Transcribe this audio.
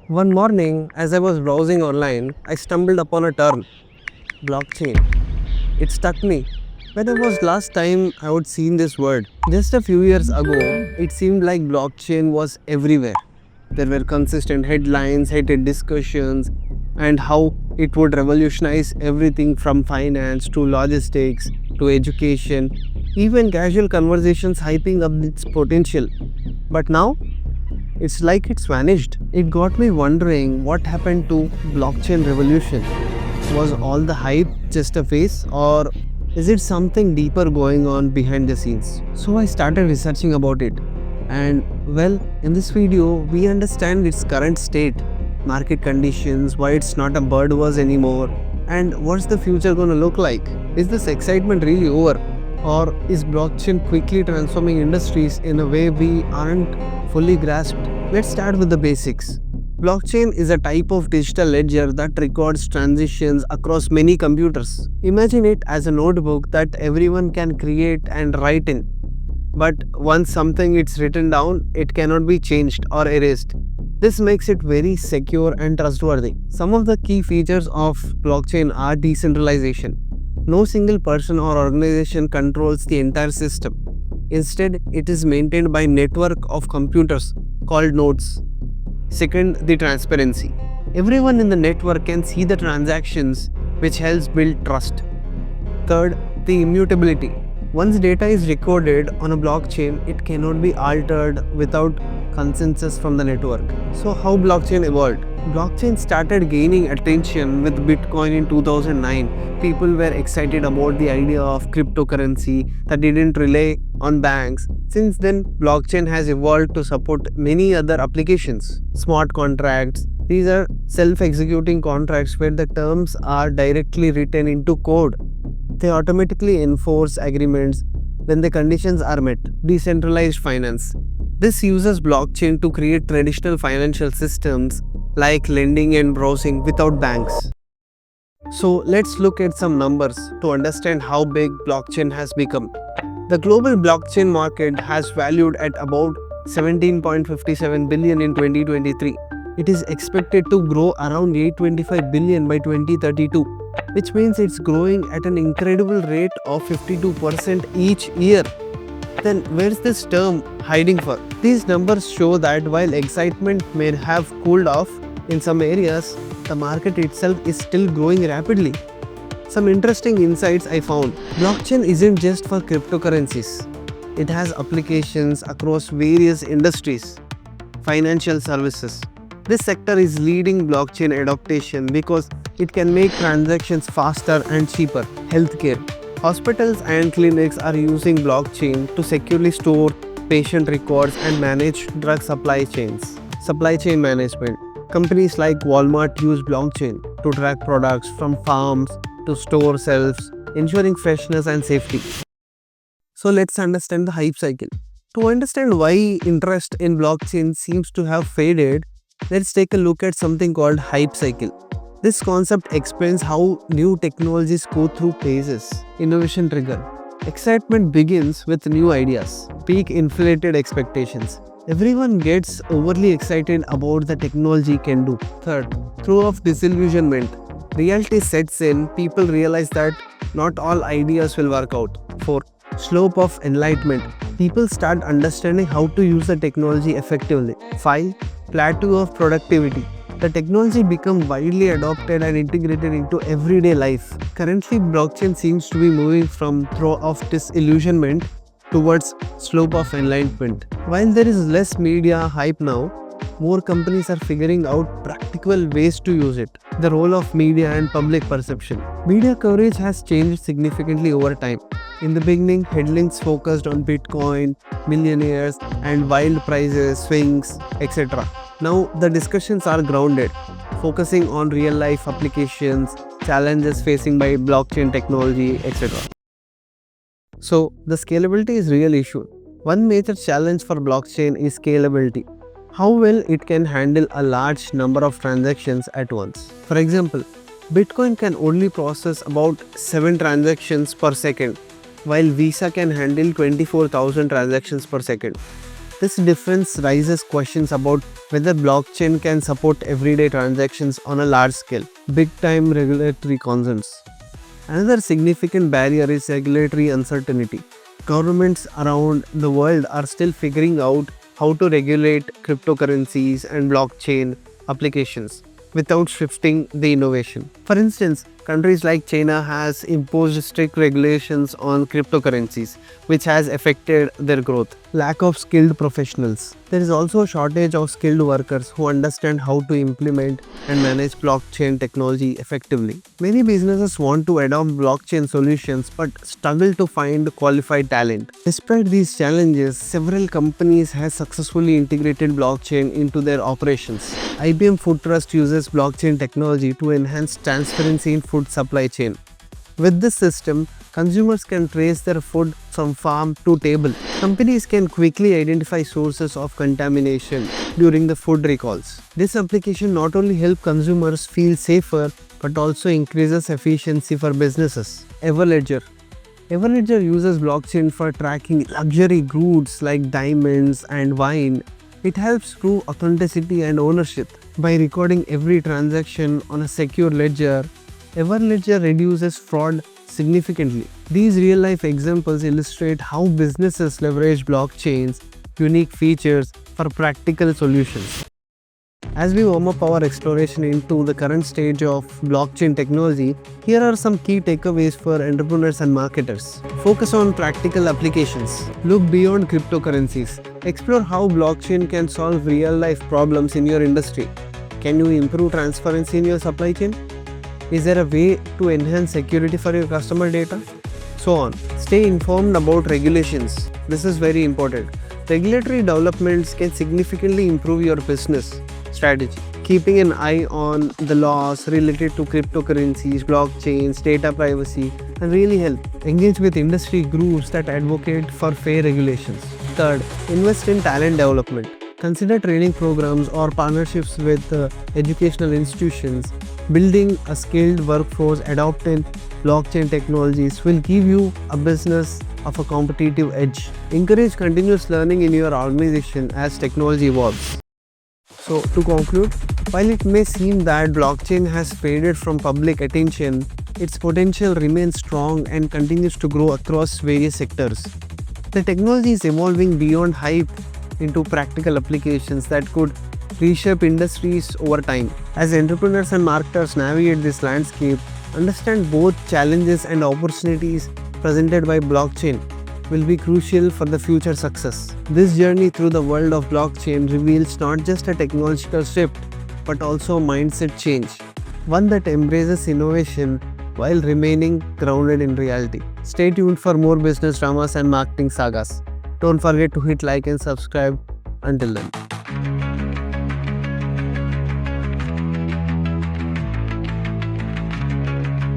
One morning, as I was browsing online, I stumbled upon a term, blockchain. It struck me. When was last time I would seen this word? Just a few years ago, it seemed like blockchain was everywhere. There were consistent headlines, heated discussions, and how it would revolutionize everything from finance to logistics to education, even casual conversations hyping up its potential. But now, it's like it's vanished. It got me wondering what happened to blockchain revolution. Was all the hype just a phase or is it something deeper going on behind the scenes? So I started researching about it. And well, in this video, we understand its current state, market conditions, why it's not a birdbuzz anymore, and what's the future going to look like. Is this excitement really over? Or is blockchain quickly transforming industries in a way we aren't fully grasped? Let's start with the basics. Blockchain is a type of digital ledger that records transitions across many computers. Imagine it as a notebook that everyone can create and write in. But once something is written down, it cannot be changed or erased. This makes it very secure and trustworthy. Some of the key features of blockchain are decentralization. No single person or organization controls the entire system. Instead, it is maintained by a network of computers called nodes. Second, the transparency. Everyone in the network can see the transactions, which helps build trust. Third, the immutability. Once data is recorded on a blockchain, it cannot be altered without consensus from the network. So, how blockchain evolved? Blockchain started gaining attention with Bitcoin in 2009. People were excited about the idea of cryptocurrency that didn't rely on banks. Since then, blockchain has evolved to support many other applications. Smart contracts. These are self-executing contracts where the terms are directly written into code. They automatically enforce agreements when the conditions are met. Decentralized finance. This uses blockchain to create traditional financial systems like lending and browsing without banks. So let's look at some numbers to understand how big blockchain has become. The global blockchain market has valued at about 17.57 billion in 2023. It is expected to grow around 825 billion by 2032, which means it's growing at an incredible rate of 52% each year. Then where's this term hiding for? These numbers show that while excitement may have cooled off in some areas, the market itself is still growing rapidly. Some interesting insights I found. Blockchain isn't just for cryptocurrencies. It has applications across various industries. Financial services. This sector is leading blockchain adoption because it can make transactions faster and cheaper. Healthcare. Hospitals and clinics are using blockchain to securely store patient records and manage drug supply chains. Supply chain management. Companies like Walmart use blockchain to track products from farms to store shelves, ensuring freshness and safety. So let's understand the hype cycle. To understand why interest in blockchain seems to have faded, let's take a look at something called hype cycle. This concept explains how new technologies go through phases. Innovation trigger. Excitement begins with new ideas. Peak inflated expectations. Everyone gets overly excited about the technology can do. Third, throw of disillusionment. Reality sets in, people realize that not all ideas will work out. Fourth, slope of enlightenment. People start understanding how to use the technology effectively. 5. Plateau of productivity. The technology becomes widely adopted and integrated into everyday life. Currently, blockchain seems to be moving from throw of disillusionment towards slope of enlightenment. While there is less media hype now, more companies are figuring out practical ways to use it. The role of media and public perception. Media coverage has changed significantly over time. In the beginning, headlines focused on Bitcoin, millionaires, and wild prices, swings, etc. Now, the discussions are grounded, focusing on real-life applications, challenges facing by blockchain technology, etc. So, the scalability is a real issue. One major challenge for blockchain is scalability. How well it can handle a large number of transactions at once. For example, Bitcoin can only process about 7 transactions per second, while Visa can handle 24,000 transactions per second. This difference raises questions about whether blockchain can support everyday transactions on a large scale. Big time regulatory concerns. Another significant barrier is regulatory uncertainty. Governments around the world are still figuring out how to regulate cryptocurrencies and blockchain applications without shifting the innovation. For instance, countries like China has imposed strict regulations on cryptocurrencies, which has affected their growth. Lack of skilled professionals. There is also a shortage of skilled workers who understand how to implement and manage blockchain technology effectively. Many businesses want to adopt blockchain solutions but struggle to find qualified talent. Despite these challenges, several companies have successfully integrated blockchain into their operations. IBM Food Trust uses blockchain technology to enhance transparency in food supply chain. With this system, consumers can trace their food from farm to table. Companies can quickly identify sources of contamination during the food recalls. This application not only helps consumers feel safer but also increases efficiency for businesses. Everledger uses blockchain for tracking luxury goods like diamonds and wine. It helps prove authenticity and ownership. By recording every transaction on a secure ledger, Everledger reduces fraud significantly. These real-life examples illustrate how businesses leverage blockchain's unique features for practical solutions. As we warm up our exploration into the current stage of blockchain technology, here are some key takeaways for entrepreneurs and marketers. Focus on practical applications. Look beyond cryptocurrencies. Explore how blockchain can solve real-life problems in your industry. Can you improve transparency in your supply chain? Is there a way to enhance security for your customer data? So on. Stay informed about regulations. This is very important. Regulatory developments can significantly improve your business strategy. Keeping an eye on the laws related to cryptocurrencies, blockchains, data privacy can really help. Engage with industry groups that advocate for fair regulations. Third, invest in talent development. Consider training programs or partnerships with educational institutions. Building a skilled workforce adopting blockchain technologies will give you a business of a competitive edge. Encourage continuous learning in your organization as technology evolves. So, to conclude, while it may seem that blockchain has faded from public attention, its potential remains strong and continues to grow across various sectors. The technology is evolving beyond hype into practical applications that could reshape industries over time. As entrepreneurs and marketers navigate this landscape, understand both challenges and opportunities presented by blockchain will be crucial for the future success. This journey through the world of blockchain reveals not just a technological shift, but also a mindset change, one that embraces innovation while remaining grounded in reality. Stay tuned for more business dramas and marketing sagas. Don't forget to hit like and subscribe. Until then.